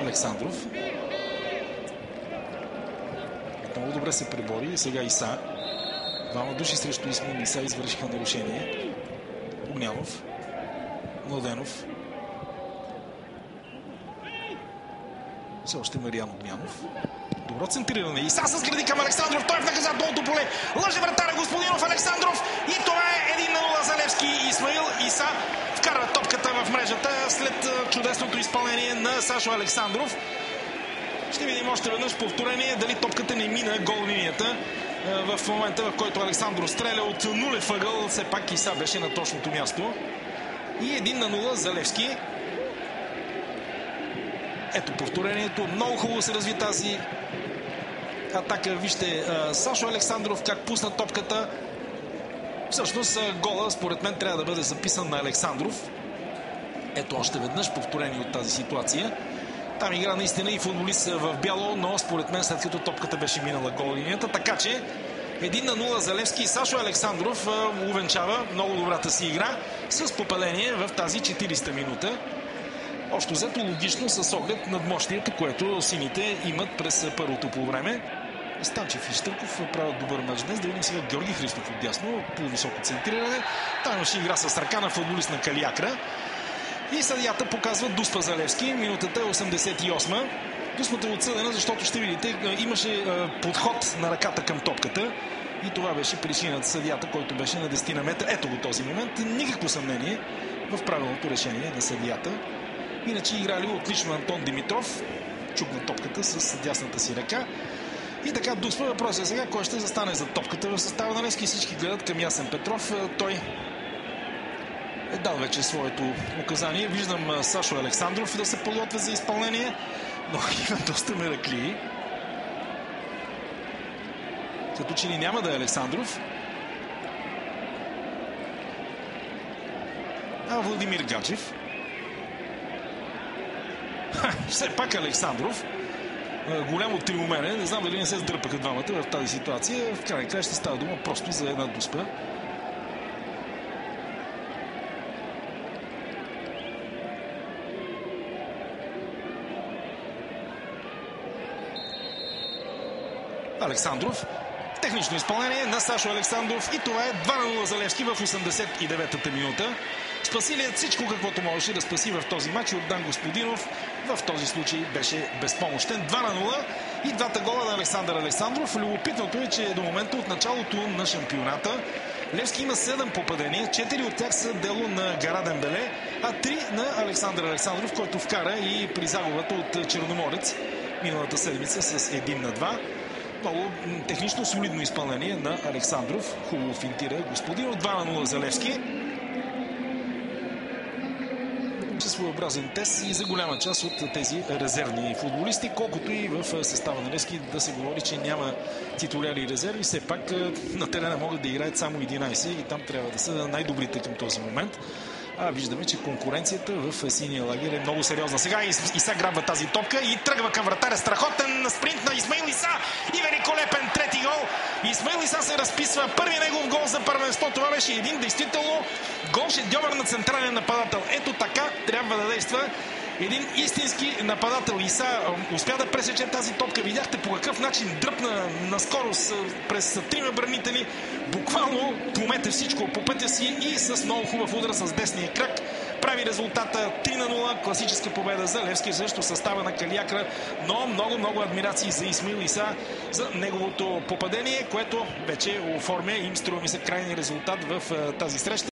Александров. Много добре се пребори. Сега Иса. Двама души срещу Исмаил Иса извършиха нарушение. Огнянов. Младенов. Все още Мариан Огнянов. Добро центриране. Иса с гради към Александров. Той е в наказателното поле. Лъже вратаря Господинов. Александров. И това е 1-0 за Левски. Исмаил Иса вкарва топката в мрежата след чудесното изпълнение на Сашо Александров. Ще видим още веднъж повторение дали топката не мина гол линията в момента, в който Александров стреля от нулев ъгъл. Все пак Иса беше на точното място. И 1-0 за Левски. Ето повторението. Много хубаво се разви тази атака. Вижте Сашо Александров как пусна топката. Всъщност гола според мен трябва да бъде записан на Александров. Ето още веднъж повторение от тази ситуация. Там игра наистина и футболист в бяло, но според мен след като топката беше минала гол линията. Така че 1-0 за Левски и Сашо Александров увенчава много добрата си игра с попадение в тази 40-та минута. Общо взето логично с оглед надмощието, което сините имат през първото полувреме. Станчев и Щърков правят добър мач днес. Да видим сега Георги Христов отдясно, по-високо центриране. Там имаше игра с ръка на футболист на Калиакра. И съдията показва дуспа за Левски. Минутата е 88. Дуспата е отсъдена, защото ще видите, имаше подход на ръката към топката. И това беше причината съдията, който беше на 10 метра. Ето го този момент. Никакво съмнение в правилното решение на съдията. Иначе играли отлично Антон Димитров. Чукна топката с дясната си ръка. И така дуспа. Въпросът е сега кой ще застане за топката в състава на Левски. Всички гледат към Ясен Петров. Той е дал вече своето указание. Виждам Сашо Александров да се подготвя за изпълнение, но има доста мераклии. Като че ли няма да е Александров. А Владимир Гаджев. Все пак Александров. Голямо триумене. Не знам дали не се сдърпаха двамата в тази ситуация. В крайна края ще става дума просто за една дуспа. Александров. Технично изпълнение на Сашо Александров и това е 2-0 за Левски в 89-та минута. Спасилият всичко каквото можеше да спаси в този матч. Йордан Господинов в този случай беше безпомощен. 2-0 и двата гола на Александър Александров. Любопитното е, че до момента от началото на шампионата Левски има 7 попадения. 4 от тях са дело на Гара Дембеле, а 3 на Александър Александров, който вкара и при загубата от Черноморец миналата седмица с 1-2. Много технично солидно изпълнение на Александров. Хубаво финтира Господинов. 2-0 за Левски. Със своеобразен тест и за голяма част от тези резервни футболисти, колкото и в състава на Левски да се говори, че няма титуляри и резерви. Все пак на терена могат да играят само 11 и там трябва да са най-добрите към този момент. Виждаме, че конкуренцията в синия лагер е много сериозна. Сега Иса грабва тази топка и тръгва към вратаря. Страхотен спринт на Исмаил Иса и великолепен трети гол. Исмаил Иса се разписва. Първи негов гол за първенство. Това беше един действително гол шедьовър на централен нападател. Ето така трябва да действа един истински нападател. Иса успя да пресече тази топка. Видяхте по какъв начин дръпна на скорост през трима бранители. Буквално помете всичко по пътя си и с много хубав удар с десния крак прави резултата 3-0. Класическа победа за Левски, също състава на Калиакра, но много адмирации за Исмаил Иса за неговото попадение, което вече оформя им, струва ми се, крайния резултат в тази среща.